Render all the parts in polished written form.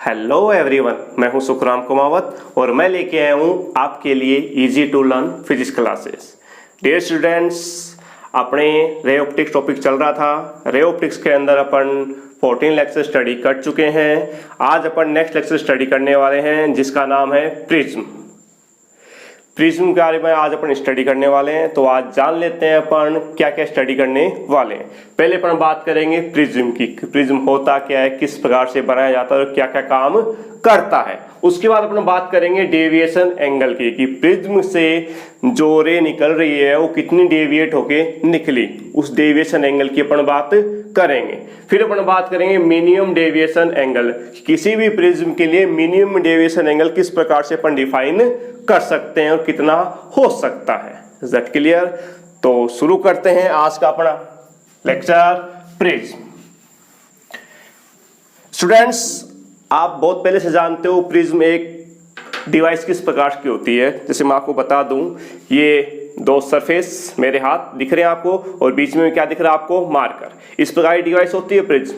Hello everyone, मैं हूं सुखराम कुमावत और मैं लेके आया हूं आपके लिए easy to learn physics classes. Dear students, अपने रे ऑप्टिक्स टॉपिक चल रहा था। रे ऑप्टिक्स के अंदर अपन 14 लेक्चर स्टडी कर चुके हैं। आज अपन नेक्स्ट लेक्चर स्टडी करने वाले हैं जिसका नाम है प्रिज्म। प्रिज्म के बारे में आज अपन स्टडी करने वाले हैं, तो आज जान लेते हैं अपन क्या क्या स्टडी करने वाले हैं। पहले अपन बात करेंगे प्रिज्म की, प्रिज्म होता क्या है, किस प्रकार से बनाया जाता है और क्या क्या काम करता है। उसके बाद अपन बात करेंगे डेविएशन एंगल की, कि प्रिज्म से जो रे निकल रही है वो कितनी डेविएट होके निकली, उस डेविएशन एंगल की अपन बात करेंगे। फिर अपन बात करेंगे मिनिमम डेविएशन एंगल, किसी भी प्रिज्म के लिए मिनिमम डेविएशन एंगल किस प्रकार से अपन डिफाइन कर सकते हैं और कितना हो सकता है। Is that clear? तो शुरू करते हैं आज का अपना लेक्चर प्रिज्म। स्टूडेंट्स, आप बहुत पहले से जानते हो प्रिज्म एक डिवाइस किस प्रकार की होती है। जैसे मैं आपको बता दूं, ये दो सरफेस मेरे हाथ दिख रहे हैं आपको और बीच में क्या दिख रहा है आपको, मार्कर। इस प्रकार की डिवाइस होती है प्रिज्म।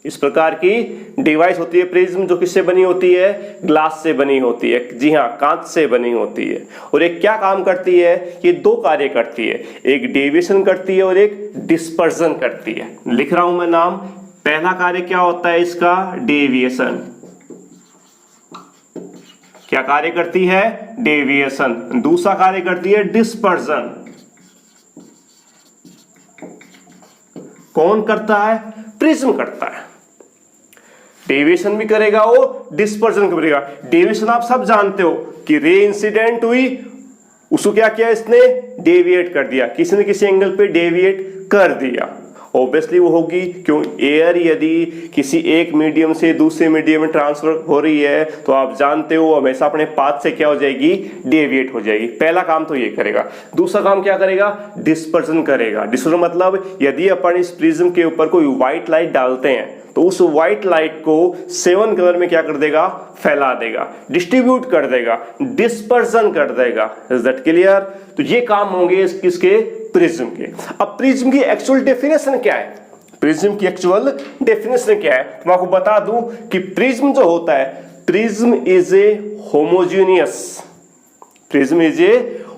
इस प्रकार की डिवाइस होती है प्रिज्म, जो किससे बनी होती है, ग्लास से बनी होती है। जी हाँ, कांच से बनी होती है। और एक क्या काम करती है, ये दो कार्य करती है, एक डेविएशन करती है और एक डिस्पर्जन करती है। लिख रहा हूं मैं नाम। पहला कार्य क्या होता है इसका, डेविएशन। क्या कार्य करती है, डेविएशन। दूसरा कार्य करती है डिस्पर्जन। कौन करता है, प्रिज्म करता है। डेविएशन भी करेगा और डिस्पर्जन भी करेगा। डेविएशन आप सब जानते हो कि रे इंसिडेंट हुई, उसको क्या किया इसने, डेविएट कर दिया, किसी न किसी एंगल पे डेविएट कर दिया। ऑब्वियसली वो होगी, क्यों, एयर यदि किसी एक मीडियम से दूसरे मीडियम में ट्रांसफर हो रही है तो आप जानते हो हमेशा अपने पाथ से क्या हो जाएगी, डेविएट हो जाएगी। पहला काम तो ये करेगा। दूसरा काम क्या करेगा, डिस्पर्जन करेगा। डिस्पर्जन मतलब यदि अपन इस प्रिज्म के ऊपर कोई व्हाइट लाइट डालते हैं तो उस व्हाइट लाइट को 7 कलर में क्या कर देगा, फैला देगा, डिस्ट्रीब्यूट कर देगा, डिस्पर्जन कर देगा। Is that clear? तो ये काम होंगे किसके, प्रिज्म के। अब प्रिज्म की एक्चुअल डेफिनेशन क्या है, प्रिज्म की एक्चुअल डेफिनेशन क्या है, तो मैं आपको बता दूं कि प्रिज्म जो होता है, prism is a homogeneous, prism is a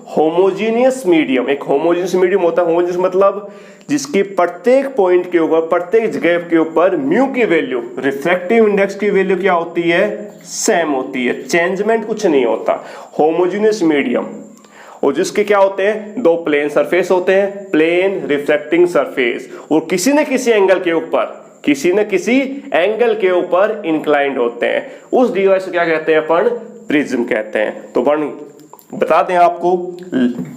homogeneous medium. एक होमोजीनियस मीडियम होता है, होमोजीनियस मतलब जिसकी प्रत्येक पॉइंट के ऊपर, प्रत्येक जगह के ऊपर म्यू की वैल्यू, रिफ्रैक्टिव इंडेक्स की वैल्यू क्या होती है, सेम होती है, चेंजमेंट कुछ नहीं होता। Homogeneous medium. और जिसके क्या होते हैं, दो प्लेन सरफेस होते हैं, प्लेन रिफ्लेक्टिंग सरफेस, और किसी न किसी एंगल के ऊपर, किसी न किसी एंगल के ऊपर इंक्लाइंड होते हैं। उस डिवाइस को क्या कहते हैं अपन, प्रिज्म कहते हैं। तो बता दें आपको,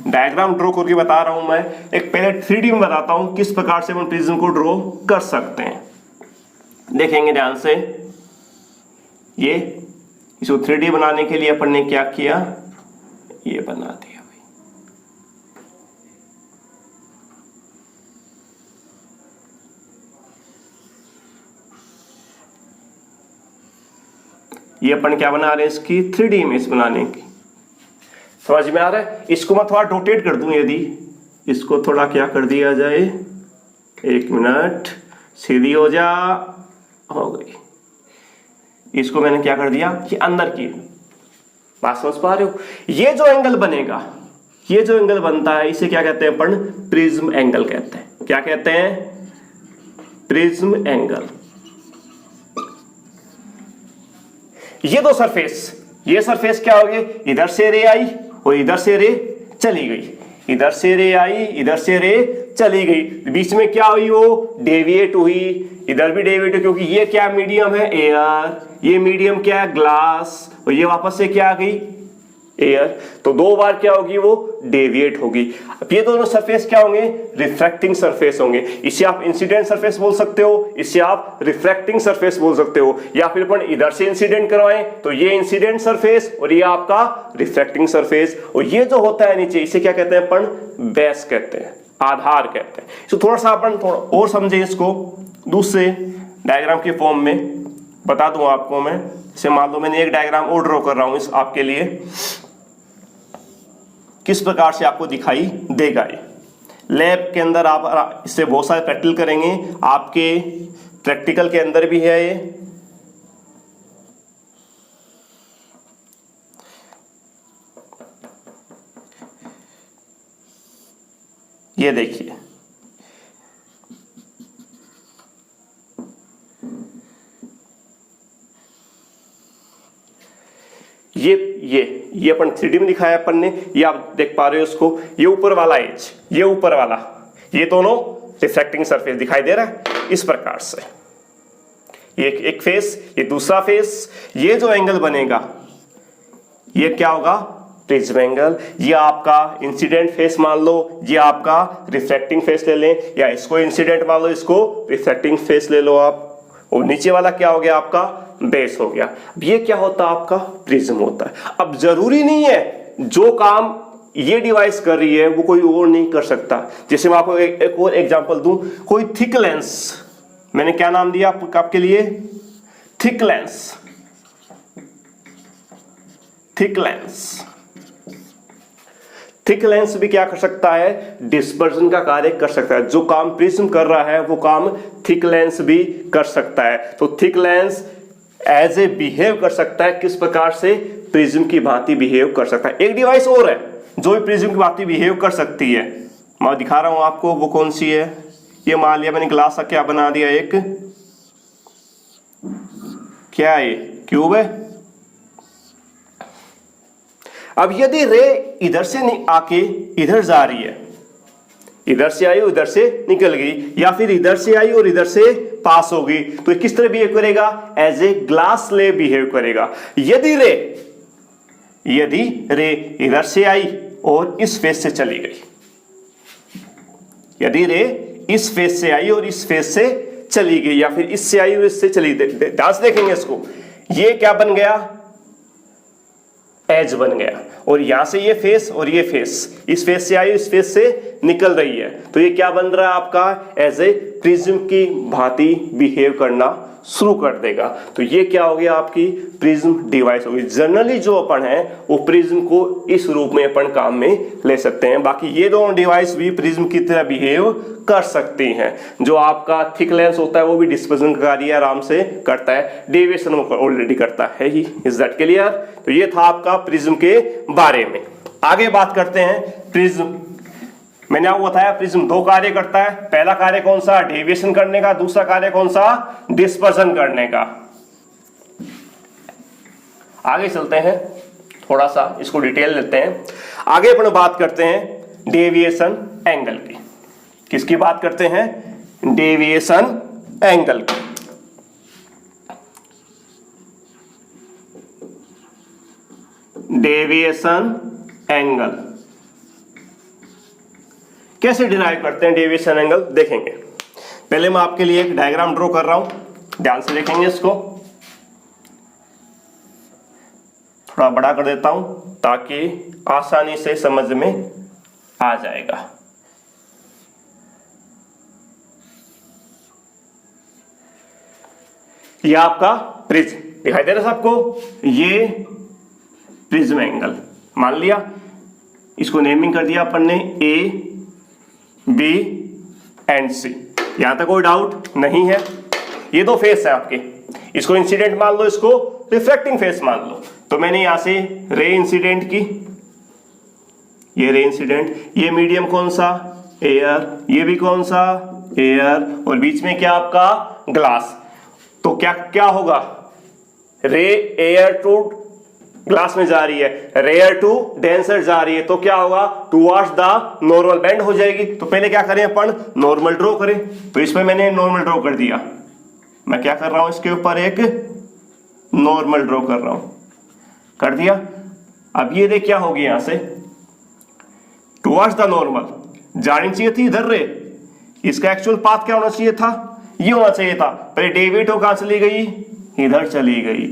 डायग्राम ड्रॉ करके बता रहा हूं मैं। एक पहले 3D में बताता हूं किस प्रकार से अपन प्रिज्म को ड्रॉ कर सकते हैं। देखेंगे ध्यान से। ये इसको 3D बनाने के लिए अपन ने क्या किया, ये बना दिया। ये अपन क्या बना रहे हैं, इसकी 3D इमेज बनाने की। समझ में आ रहा है? इसको मैं थोड़ा रोटेट कर दूं, यदि इसको थोड़ा क्या कर दिया जाए, 1 मिनट, सीधी हो जा, हो गई। इसको मैंने क्या कर दिया कि अंदर की बात समझ पा रहे हो। ये जो एंगल बनेगा, ये जो एंगल बनता है, इसे क्या कहते हैं अपन, प्रिज्म एंगल कहते हैं। क्या कहते हैं, प्रिज्म एंगल। ये दो सरफेस, ये सरफेस क्या हो गई, इधर से रे आई और इधर से रे चली गई, इधर से रे आई, इधर से रे चली गई। बीच में क्या हुई, वो डेविएट हुई, इधर भी डेविएट हुई, क्योंकि ये क्या मीडियम है, एयर, ये मीडियम क्या है, ग्लास, और ये वापस से क्या आ गई, एयर। तो दो बार क्या होगी, वो डेविएट होगी। अब ये दोनों सरफेस क्या होंगे, रिफ्रैक्टिंग सरफेस होंगे। इसे आप इंसिडेंट सरफेस बोल सकते हो, इसे आप रिफ्रैक्टिंग सरफेस बोल सकते हो, या फिर अपन इधर से इंसिडेंट करवाएं तो ये इंसिडेंट सरफेस और ये आपका रिफ्रैक्टिंग सरफेस। और ये जो होता है नीचे, इसे क्या कहते हैं अपन, बेस कहते हैं, आधार कहते हैं। तो थोड़ा सा अपन थोड़ा और समझे इसको दूसरे डायग्राम के फॉर्म में बता दूं आपको मैं। जैसे मान लो मैंने एक डायग्राम और ड्रॉ कर रहा हूं इस आपके लिए, किस प्रकार से आपको दिखाई देगा। ये लैब के अंदर आप इससे बहुत सारे प्रैक्टिकल करेंगे, आपके प्रैक्टिकल के अंदर भी है ये। ये देखिए, ये अपन 3D में दिखाया अपन ने, ये आप देख पा रहे हो उसको, ये ऊपर वाला एज, ये ऊपर वाला, ये दोनों रिफ्लेक्टिंग सरफेस दिखाई दे रहा है इस प्रकार से। ये एक फेस, ये दूसरा फेस, ये जो एंगल बनेगा ये क्या होगा, प्रिज्म एंगल। ये आपका इंसिडेंट फेस मान लो, ये आपका रिफ्लेक्टिंग फेस ले लें, या इसको इंसिडेंट मान लो, इसको रिफ्लेक्टिंग फेस ले लो आप, और नीचे वाला क्या हो गया आपका, बेस हो गया। अब ये क्या होता है आपका, प्रिज्म होता है। अब जरूरी नहीं है जो काम ये डिवाइस कर रही है वो कोई और नहीं कर सकता। जैसे मैं आपको एक और एग्जांपल दूं, कोई थिक लेंस, मैंने क्या नाम दिया आपके लिए, thick lens, thick lens. Thick lens भी क्या कर सकता है, डिस्पर्जन का कार्य कर सकता है। जो काम प्रिज्म कर रहा है वो काम थिक लेंस भी कर सकता है। तो thick lens as a behave कर सकता है, किस प्रकार से, प्रिज्म की भांति बिहेव कर सकता है। एक डिवाइस और है जो भी प्रिज्म की भांति बिहेव कर सकती है, मैं दिखा रहा हूं आपको, वो कौन सी है। ये मान लिया मैंने ग्लास का क्या बना दिया, एक क्या है, क्यूब है। अब यदि रे इधर से आके इधर जा रही है, इधर से आई और इधर से निकल गई, या फिर इधर से आई और इधर से पास होगी, तो ये किस तरह बिहेव करेगा, as a glass slab behave करेगा। यदि रे इधर से आई और इस फेस से चली गई, यदि रे इस फेस से आई और इस फेस से चली गई, या फिर इससे आई और इससे चली गई, ध्यान से देखेंगे इसको, ये क्या बन गया, एज बन गया। और यहां से ये फेस और ये फेस, इस फेस से आई इस फेस से निकल रही है, तो ये क्या बन रहा है आपका, एज ए प्रिज्म की भांति बिहेव करना शुरू कर देगा। तो ये क्या हो गया, आपकी प्रिज्म डिवाइस होगी। जनरली जो अपन है वो प्रिज्म को इस रूप में अपन काम में ले सकते हैं। बाकी ये दोनों डिवाइस भी प्रिज्म की तरह बिहेव कर सकती हैं। जो आपका थिक लेंस होता है वो भी डिस्पर्जन का कार्य आराम से करता है, डेविएशन ऑलरेडी करता है ही। Is that clear. तो ये था आपका प्रिज्म के बारे में। आगे बात करते हैं प्रिज्म। मैंने आपको बताया प्रिज्म दो कार्य करता है। पहला कार्य कौन सा, डेविएशन करने का। दूसरा कार्य कौन सा, डिस्पर्जन करने का। आगे चलते हैं, थोड़ा सा इसको डिटेल लेते हैं। आगे अपन बात करते हैं डेविएशन एंगल की। किसकी बात करते हैं, डेविएशन एंगल की। डेविएशन एंगल कैसे डिराइव करते हैं, डेविएशन एंगल देखेंगे। पहले मैं आपके लिए एक डायग्राम ड्रॉ कर रहा हूं, ध्यान से देखेंगे इसको। थोड़ा बड़ा कर देता हूं ताकि आसानी से समझ में आ जाएगा। ये आपका प्रिज्म दिखाई दे रहा है सबको, ये प्रिज्म एंगल मान लिया, इसको नेमिंग कर दिया अपन ने ए बी एंड सी। यहां तक कोई डाउट नहीं है। ये दो फेस है आपके, इसको इंसिडेंट मान लो, इसको रिफ्लेक्टिंग फेस मान लो। तो मैंने यहां से रे इंसिडेंट की, ये रे इंसिडेंट, ये मीडियम कौन सा, एयर, ये भी कौन सा, एयर, और बीच में क्या आपका ग्लास। तो क्या क्या होगा, रे एयर टू ग्लास में जा रही है, रेयर टू डेंसर जा रही है, तो क्या होगा, टुवर्ड्स द नॉर्मल बेंड हो जाएगी। तो पहले क्या करें अपन, नॉर्मल ड्रॉ करें। तो इसमें मैंने नॉर्मल ड्रॉ कर दिया। मैं क्या कर रहा हूं, इसके ऊपर एक नॉर्मल ड्रॉ कर रहा हूं, कर दिया। अब ये रे क्या होगी, यहां से टुवर्ड्स द नॉर्मल जानी चाहिए थी इधर रे, इसका एक्चुअल पाथ क्या होना चाहिए था, ये होना चाहिए था। पहले डेविएट हो कहां चली गई, इधर चली गई,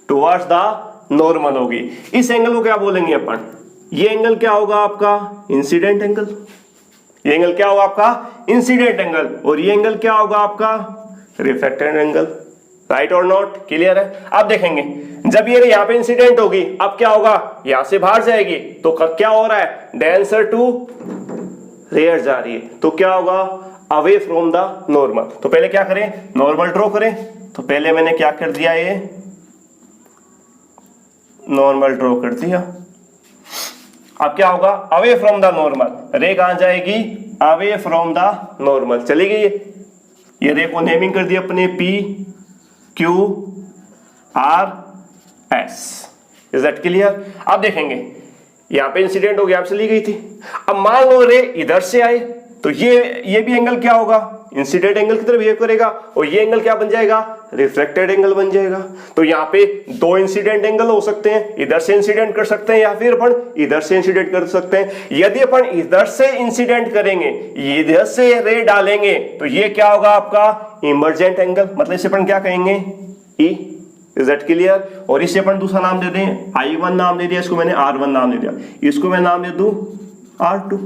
टुवर्ड्स द नॉर्मल होगी। इस एंगल को क्या बोलेंगे अपन, ये एंगल क्या होगा आपका, इंसिडेंट एंगल। ये एंगल क्या होगा आपका, इंसिडेंट एंगल। और ये एंगल क्या होगा आपका, रिफ्लेक्टेड एंगल। राइट और नॉट, क्लियर है। अब देखेंगे जब ये यहां पे इंसिडेंट होगी, अब क्या होगा, यहां से बाहर जाएगी, तो क्या हो रहा है, डेंसर टू रेयर जा रही है, तो क्या होगा, अवे फ्रॉम द नॉर्मल। तो पहले क्या करें, नॉर्मल ड्रॉ करें। तो पहले मैंने क्या कर दिया, ये नॉर्मल ड्रॉ कर दिया। अब क्या होगा, अवे फ्रॉम द नॉर्मल, रे कहां जाएगी, अवे फ्रॉम द नॉर्मल, चली गई ये रे को नेमिंग कर दिया अपने P Q R S। Is that clear? अब देखेंगे यहां पे इंसिडेंट हो गया, आप चली गई थी। अब मान लो रे इधर से आए तो ये भी एंगल क्या होगा, इंसिडेंट एंगल की तरह बिहेव करेगा, और ये एंगल क्या बन जाएगा, रिफ्लेक्टेड एंगल बन जाएगा। तो यहाँ पे दो इंसिडेंट एंगल हो सकते हैं, इधर से इंसिडेंट कर सकते हैं या फिर अपन इधर से इंसिडेंट कर सकते हैं। यदि अपन इधर से इंसिडेंट करेंगे, इधर से रे डालेंगे, तो ये क्या होगा आपका इमर्जेंट एंगल, मतलब इसे अपन क्या कहेंगे, ई। Is that clear? और इसे अपन दूसरा नाम दे दें, I1 नाम दे दिया, इसको मैंने R1 नाम दे दिया, इसको मैं नाम दे दूं R2,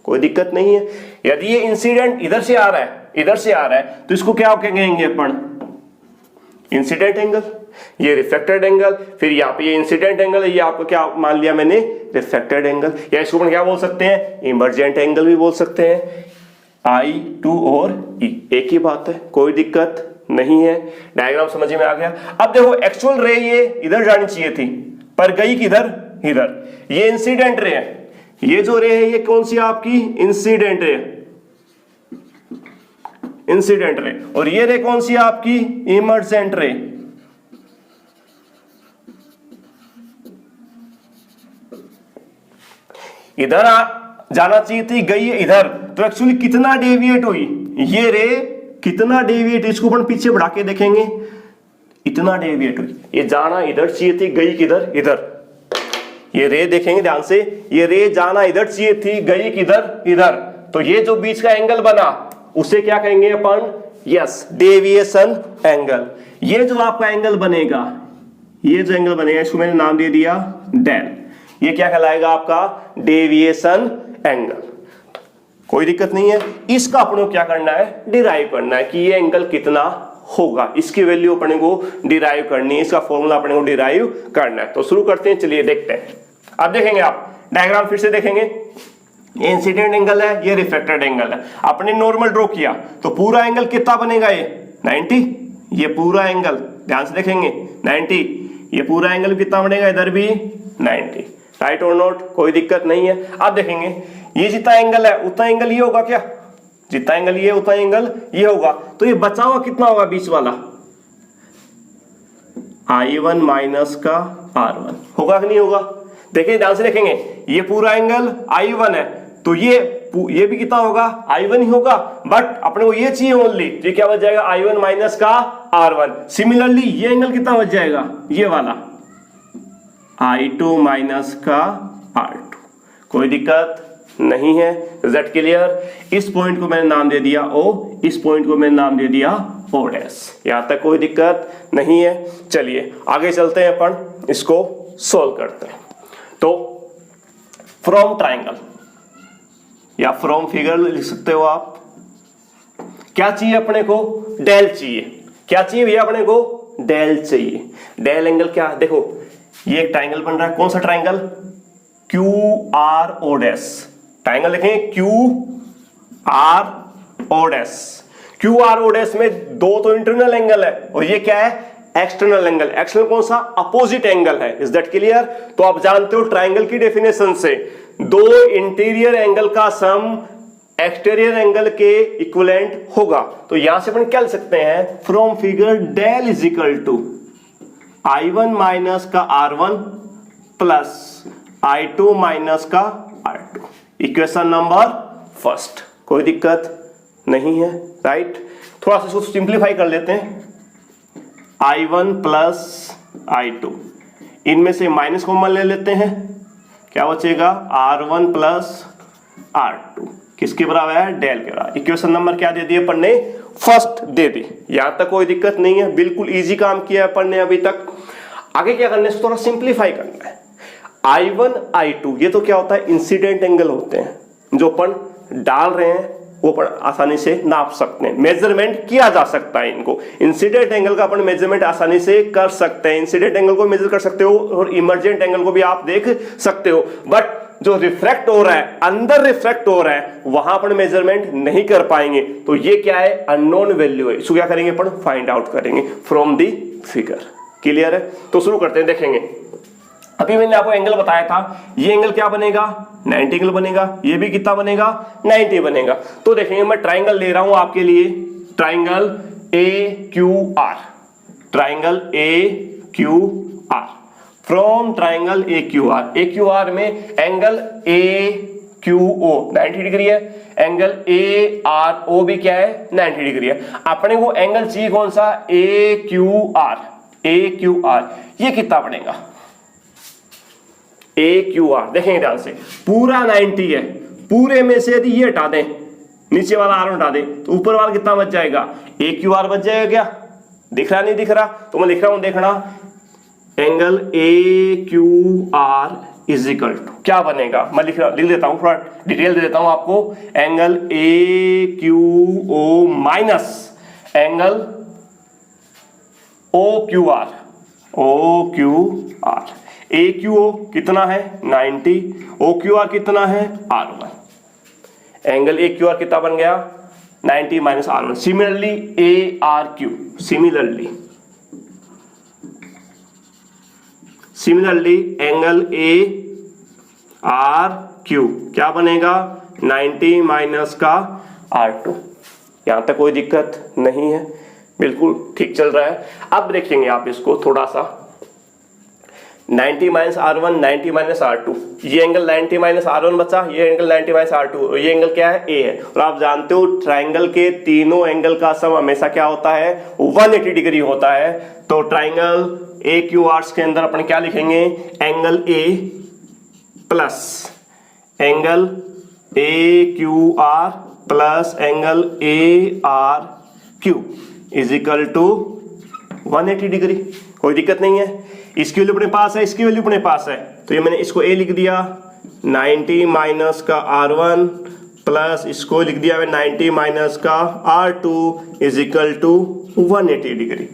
कोई दिक्कत नहीं है। यदि ये इंसिडेंट इधर से आ रहा है, इधर से आ रहा है, तो इसको क्या कहेंगे अपन, इंसिडेंट एंगल, ये रिफ्लेक्टेड एंगल, फिर यहाँ पे ये इंसिडेंट एंगल है, ये आपको क्या मान लिया मैंने, रिफ्लेक्टेड एंगल, या इसको अपन क्या बोल सकते हैं, इमर्जेंट एंगल भी बोल सकते हैं। I2 और E एक ही बात है, कोई दिक्कत नहीं है। डायग्राम समझ में आ गया? अब देखो एक्चुअल रे ये इधर जानी चाहिए थी, पर गई किधर, इधर। ये इंसिडेंट रे है, ये जो रे है ये कौन सी आपकी, इंसिडेंट रे, इंसिडेंट रे, और ये रे कौन सी आपकी, इमर्जेंट रे। इधर जाना चाहिए थी, गई है इधर, तो एक्चुअली कितना डेविएट हुई ये रे, कितना डेविएट, इसको अपन पीछे बढ़ा के देखेंगे, इतना डेविएट हुई। ये जाना इधर चाहिए थी, गई किधर, इधर। ये रे देखेंगे ध्यान से, ये रे जाना इधर चाहिए थी, गई किधर, इधर। तो ये जो बीच का एंगल बना उसे क्या कहेंगे अपन, यस, डेविएशन एंगल। ये जो आपका एंगल बनेगा, ये जो एंगल बनेगा, इसको मैंने नाम दे दिया डेल। ये क्या कहलाएगा आपका, डेविएशन एंगल। कोई दिक्कत नहीं है। इसका अपने को क्या करना है, डिराइव करना है कि ये एंगल कितना होगा, इसकी वैल्यू अपने को डिराइव करनी है, इसका फॉर्मूला अपने को डिराइव करना है। तो शुरू करते हैं, चलिए देखते हैं। अब देखेंगे आप डायग्राम फिर से देखेंगे, ये इंसिडेंट एंगल है, ये रिफ्लेक्टेड एंगल है। आपने नॉर्मल ड्रॉ किया तो पूरा एंगल कितना बनेगा, ये 90, ये पूरा एंगल ध्यान से देखेंगे 90, ये पूरा एंगल कितना बनेगा, इधर भी 90, राइट और नॉट, कोई दिक्कत नहीं है। अब देखेंगे ये जितना एंगल है उतना एंगल ये होगा क्या, जितना एंगल ये उतना एंगल ये होगा, तो ये बचा हुआ कितना होगा बीच वाला, I1 माइनस का R1 होगा कि नहीं होगा। देखिए ध्यान से देखेंगे, ये पूरा एंगल I1 है, तो ये भी कितना होगा, I1 ही होगा, बट अपने को ये चाहिए ओनली, तो ये क्या बच जाएगा, I1 माइनस का R1। सिमिलरली ये एंगल कितना बच जाएगा, ये वाला I2 माइनस का R2, कोई दिक्कत नहीं है। Is that clear? इस पॉइंट को मैंने नाम दे दिया O, इस पॉइंट को मैंने नाम दे दिया O डैश। यहां तक कोई दिक्कत नहीं है। चलिए आगे चलते हैं, अपन इसको सॉल्व करते हैं। तो फ्रॉम ट्राइंगल या फ्रॉम फिगर लिख सकते हो आप। क्या चाहिए अपने को, डेल चाहिए। क्या चाहिए भैया अपने को, डेल चाहिए। डेल एंगल क्या है, देखो ये एक ट्राइंगल बन रहा है, कौन सा ट्राइंगल, QRO डैश। ट्राइंगल लिखें QRO डैश। QRO डैश में दो तो इंटरनल एंगल है और ये क्या है, एक्सटर्नल एंगल। एक्सटर्नल कौन सा, अपोजिट एंगल है। Is that clear? तो आप जानते हो ट्राइंगल की डेफिनेशन से, दो इंटीरियर एंगल का सम एक्सटीरियर एंगल के इक्विवेलेंट होगा। तो यहां से अपन क्या लिख सकते हैं, from figure del is equal to I1 minus का R1 प्लस I2 माइनस का R2। इक्वेशन नंबर फर्स्ट, कोई दिक्कत नहीं है, राइट। थोड़ा सा इसको सिंप्लीफाई कर लेते हैं, I1 प्लस I2, इनमें से माइनस कॉमन ले लेते हैं, क्या बचेगा, R1 प्लस R2 किसके बराबर है, डेल के बराबर। इक्वेशन नंबर क्या दे दिए अपन ने, फर्स्ट दे दी। यहां तक कोई दिक्कत नहीं है, बिल्कुल इजी काम किया है अपन ने अभी तक। आगे क्या करना है, थोड़ा सिंप्लीफाई करना है। I1 I2 ये तो क्या होता है, इंसिडेंट एंगल होते हैं जो अपन डाल रहे हैं, वो अपन आसानी से नाप सकते हैं, मेजरमेंट किया जा सकता है इनको। इंसिडेंट एंगल का अपन मेजरमेंट आसानी से कर सकते हैं, इंसिडेंट एंगल को मेजर कर सकते हो और इमर्जेंट एंगल को भी आप देख सकते हो। बट जो रिफ्लेक्ट हो रहा है, अंदर रिफ्लेक्ट हो रहा है, वहां अपन मेजरमेंट नहीं कर पाएंगे। तो ये क्या है, अननोन वैल्यू है, इसको क्या करेंगे अपन, फाइंड आउट करेंगे फ्रॉम दी फिगर। क्लियर है? तो शुरू करते हैं, देखेंगे अभी मैंने आपको एंगल बताया था, ये एंगल क्या बनेगा 90 एंगल बनेगा, ये भी कितना बनेगा 90 बनेगा। तो देखेंगे मैं ट्राइंगल ले रहा हूं आपके लिए, triangle AQR, triangle AQR, from triangle AQR में एंगल AQO 90 डिग्री है, एंगल ARO भी क्या है 90 डिग्री है। अपने को एंगल चाहिए कौन सा AQR, ये कितना बनेगा AQR, देखेंगे ध्यान से, पूरा 90 है, पूरे में से यदि ये हटा दें, नीचे वाला R हटा दें, तो ऊपर वाला कितना बच जाएगा AQR बच जाएगा। क्या दिख रहा नहीं दिख रहा, तो मैं लिख रहा हूं, देखना angle AQR is equal to क्या बनेगा, मैं लिख देता हूं, थोड़ा डिटेल दे देता हूं आपको, angle AQO minus angle OQR, AQO कितना है 90, OQR कितना है R1, एंगल AQR कितना बन गया 90 minus R1। Similarly ARQ, similarly angle ARQ क्या बनेगा 90 माइनस का R2। यहां तक कोई दिक्कत नहीं है, बिल्कुल ठीक चल रहा है। अब देखेंगे आप इसको थोड़ा सा, 90 माइनस R1, 90 माइनस R2, ये एंगल 90 माइनस R1 बचा, ये एंगल 90 माइनस R2, ये एंगल क्या है A है। और आप जानते हो ट्राइंगल के तीनों एंगल का सम हमेशा क्या होता है 180 डिग्री होता है। तो ट्राइंगल AQR के अंदर अपन क्या लिखेंगे, angle A plus angle AQR plus angle ARQ is equal to 180 degree. कोई दिक्कत नहीं है, इसकी वैल्यू अपने पास है, इसकी वैल्यू अपने पास है, तो ये मैंने इसको A लिख दिया 90 माइनस का R1 प्लस इसको लिख दिया मैं 90 माइनस का R2 is equal to 180 degree.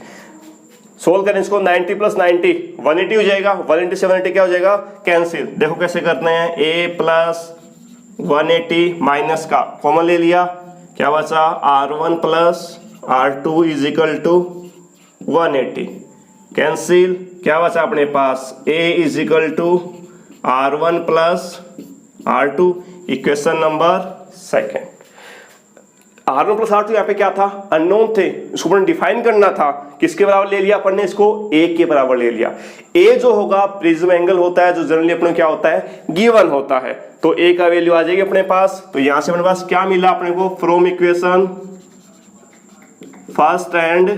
Solve करें इसको, 90 प्लस 90 180 हो जाएगा, 180 से 180 क्या हो जाएगा कैंसिल। देखो कैसे करते हैं, A प्लस 180 माइनस का कॉमन ले लिया, क्या बचा R1 plus R2 is equal to 180 cancel, क्या बचा अपने पास A is equal to R1 plus R2। Equation number second, R1 plus R2 यहाँ पे क्या था अननोन थे, इसको अपन डिफाइन करना था, किसके बराबर ले लिया अपन ने इसको A के बराबर ले लिया। A जो होगा प्रिज्म एंगल होता है, जो जनरली अपने क्या होता है गिवन होता है, तो A का वैल्यू आ जाएगी अपने पास। तो यहां से अपने पास क्या मिला अपने को from equation first and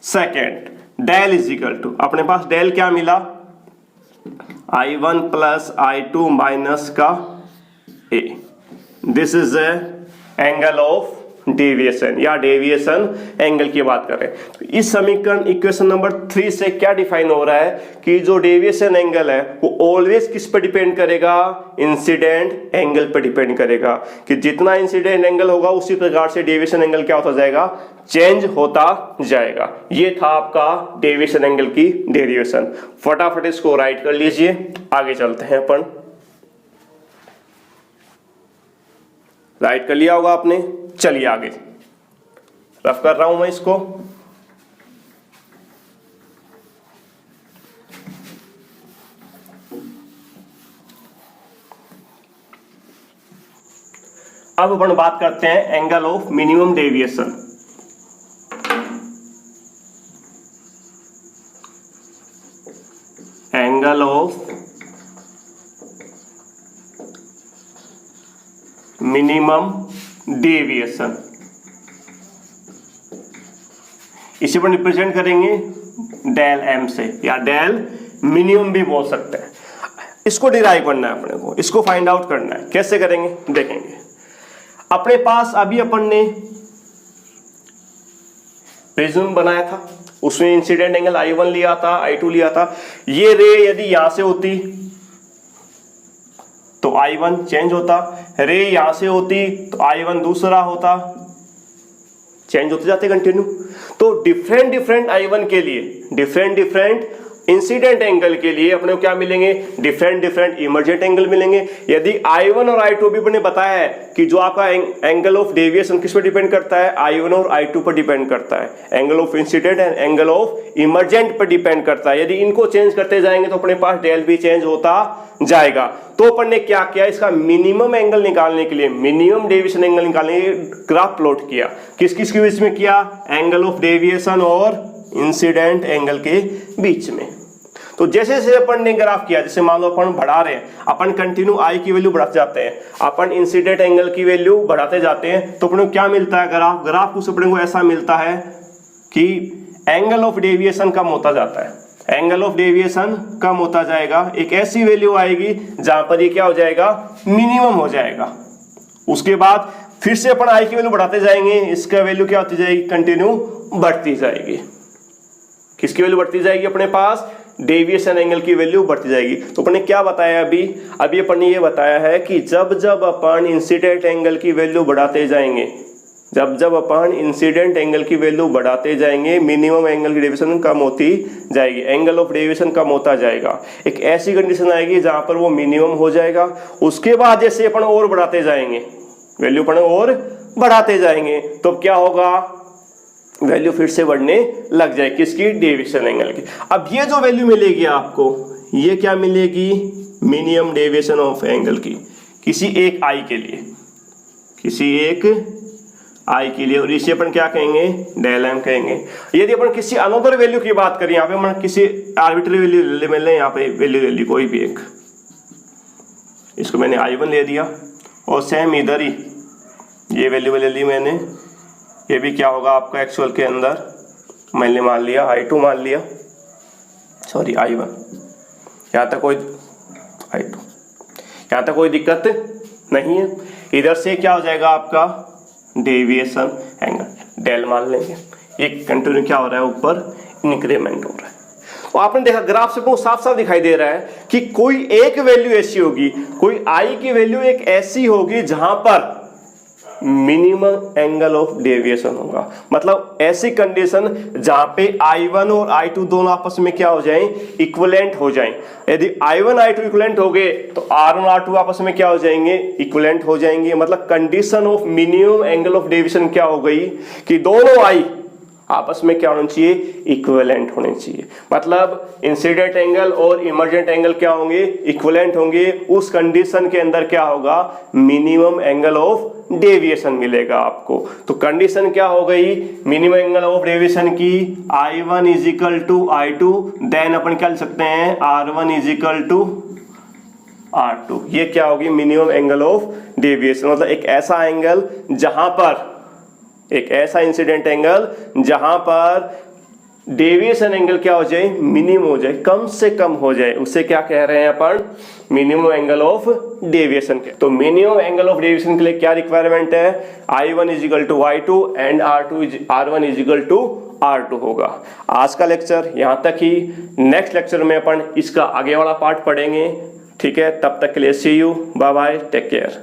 second, del is equal to अपने पास डेल क्या मिला I1 प्लस I2 माइनस का A। This is angle of deviation या डेविएशन एंगल की बात करें। तो इस समीकरण इक्वेशन नंबर 3 से क्या डिफाइन हो रहा है कि जो डेविएशन एंगल है वो ऑलवेज किस पे डिपेंड करेगा, इंसिडेंट एंगल पे डिपेंड करेगा, कि जितना इंसिडेंट एंगल होगा उसी प्रकार से डेविएशन एंगल क्या होता जाएगा चेंज होता जाएगा। ये था आपका डेविएशन एंगल की डेरिवेशन। फटाफट इसको राइट कर लीजिए, आगे चलते हैं अपन। राइट कर लिया होगा आपने, चलिए आगे रफ कर रहा हूं मैं इसको। अब अपन बात करते हैं angle of minimum deviation. Angle of minimum deviation, इसे अपन रिप्रेजेंट करेंगे डेल एम से, या डेल मिनिमम भी बोल सकते हैं। इसको डिराइव करना है अपने को, इसको फाइंड आउट करना है। कैसे करेंगे देखेंगे। अपने पास अभी अपन ने प्रिज्म बनाया था, उसमें इंसिडेंट एंगल I1 लिया था, I2 लिया था। ये रे यदि यहां से होती तो I1 चेंज होता, रे यहां से होती तो I1 दूसरा होता, चेंज होते जाते कंटिन्यू। तो डिफरेंट I1 के लिए डिफरेंट इंसिडेंट एंगल के लिए अपने को क्या मिलेंगे, डिफरेंट डिफरेंट इमर्जेंट एंगल मिलेंगे। यदि I1 और I2 भी अपने बताया है कि जो आपका एंगल ऑफ डेविएशन किस पर डिपेंड करता है, I1 और I2 पर डिपेंड करता है, angle of incident and angle of emergent पर डिपेंड करता है। यदि इनको चेंज करते जाएंगे तो अपने पास डेल भी चेंज होता जाएगा। तो अपन ने क्या किया, इसका मिनिमम एंगल निकालने के लिए, मिनिमम डेविएशन एंगल निकालने के लिए ग्राफ प्लॉट किया। किस किस के बीच में किया, एंगल ऑफ डेविएशन और इंसिडेंट एंगल के बीच में। तो जैसे जैसे अपन ने ग्राफ किया, जैसे मान लो अपन बढ़ा रहे हैं, अपन कंटिन्यू आई की वैल्यू बढ़ाते जाते हैं, अपन इंसिडेंट एंगल की वैल्यू बढ़ाते जाते हैं, तो अपन को क्या मिलता है, ग्राफ कुछ अपन को ऐसा मिलता है कि एंगल ऑफ डेविएशन कम होता जाता है, एंगल ऑफ डेविएशन कम होता जाएगा। एक ऐसी वैल्यू आएगी जहां पर ये क्या हो जाएगा, मिनिमम हो जाएगा। उसके बाद फिर से अपन आई की वैल्यू बढ़ाते जाएंगे, इसका वैल्यू क्या होती जाएगी, कंटिन्यू बढ़ती जाएगी। किसकी वैल्यू बढ़ती जाएगी, अपने पास डेविएशन एंगल की वैल्यू बढ़ती जाएगी। तो अपन ने क्या बताया अभी अपन ने ये बताया है कि जब जब अपन इंसिडेंट एंगल की वैल्यू बढ़ाते जाएंगे, जब जब अपन इंसिडेंट एंगल की वैल्यू बढ़ाते जाएंगे, मिनिमम एंगल की डेविएशन कम होती जाएगी, एंगल ऑफ डेविएशन कम होता जाएगा। एक ऐसी कंडीशन आएगी जहां पर वो मिनिमम हो जाएगा। उसके बाद जैसे अपन और बढ़ाते जाएंगे, वैल्यू अपन और बढ़ाते जाएंगे, तो क्या होगा, वैल्यू फिर से बढ़ने लग जाए, किसकी, डेविएशन एंगल की। अब ये जो वैल्यू मिलेगी आपको, ये क्या मिलेगी, मिनिमम डेविएशन ऑफ एंगल की, किसी एक आई के लिए, किसी एक आई के लिए, और इसे अपन क्या कहेंगे, डेल एम कहेंगे। यदि अपन किसी अनदर वैल्यू की बात करें, यहाँ पे अपन किसी आर्बिट्री वैल्यू ले लें, यहाँ पे वैल्यू कोई भी एक, इसको मैंने I1 ले दिया, और सेम इधर ही ये वैल्यू ले ली मैंने, ये भी क्या होगा आपका एक्चुअल के अंदर मैंने मान लिया I2 मान लिया, सॉरी I1, यहाँ तक कोई I2, यहाँ तक कोई दिक्कत नहीं है। इधर से क्या हो जाएगा आपका डेविएशन एंगल, डेल मान लेंगे। ये कंटिन्यू क्या हो रहा है, ऊपर इंक्रीमेंट हो रहा है। तो आपने देखा ग्राफ से बहुत साफ साफ दिखाई दे रहा है कि कोई एक वैल्यू ऐसी होगी, कोई आई की वैल्यू एक ऐसी होगी जहां पर मिनिमम एंगल ऑफ डेविएशन होगा। मतलब ऐसी कंडीशन जहां पे I1 और I2 दोनों आपस में क्या हो जाएं, इक्विवेलेंट हो जाएं। यदि I1 I2 इक्विवेलेंट हो गए तो R1 R2 आपस में क्या हो जाएंगे, इक्विवेलेंट हो जाएंगे। मतलब condition of minimum angle of deviation क्या हो गई कि दोनों आई आपस में क्या होना चाहिए, इक्विवेलेंट होने चाहिए। मतलब इंसिडेंट एंगल और इमर्जेंट एंगल क्या होंगे, इक्विवेलेंट होंगे। उस कंडीशन के अंदर क्या होगा, मिनिमम एंगल ऑफ डेविएशन मिलेगा आपको। तो कंडीशन क्या हो गई, मिनिमम एंगल ऑफ डेविएशन की I1 is equal to I2, then अपन क्या लिख सकते हैं, R1 is equal to R2। ये क्या होगी, मिनिमम एंगल ऑफ डेविएशन। मतलब एक ऐसा एंगल जहां पर, एक ऐसा इंसिडेंट एंगल जहां पर डेविएशन एंगल क्या हो जाए, मिनिमम हो जाए, कम से कम हो जाए, उसे क्या कह रहे हैं अपन, मिनिमम एंगल ऑफ डेविएशन के। तो मिनिमम एंगल ऑफ डेविएशन के लिए क्या रिक्वायरमेंट है, I1 is equal to I2 and R1 is equal to R2 होगा। आज का लेक्चर यहाँ तक ही, नेक्स्ट लेक्चर में अपन इसका आगे वाला पार्ट पढ़ेंगे। ठीक है, तब तक के लिए see you, bye bye, take care.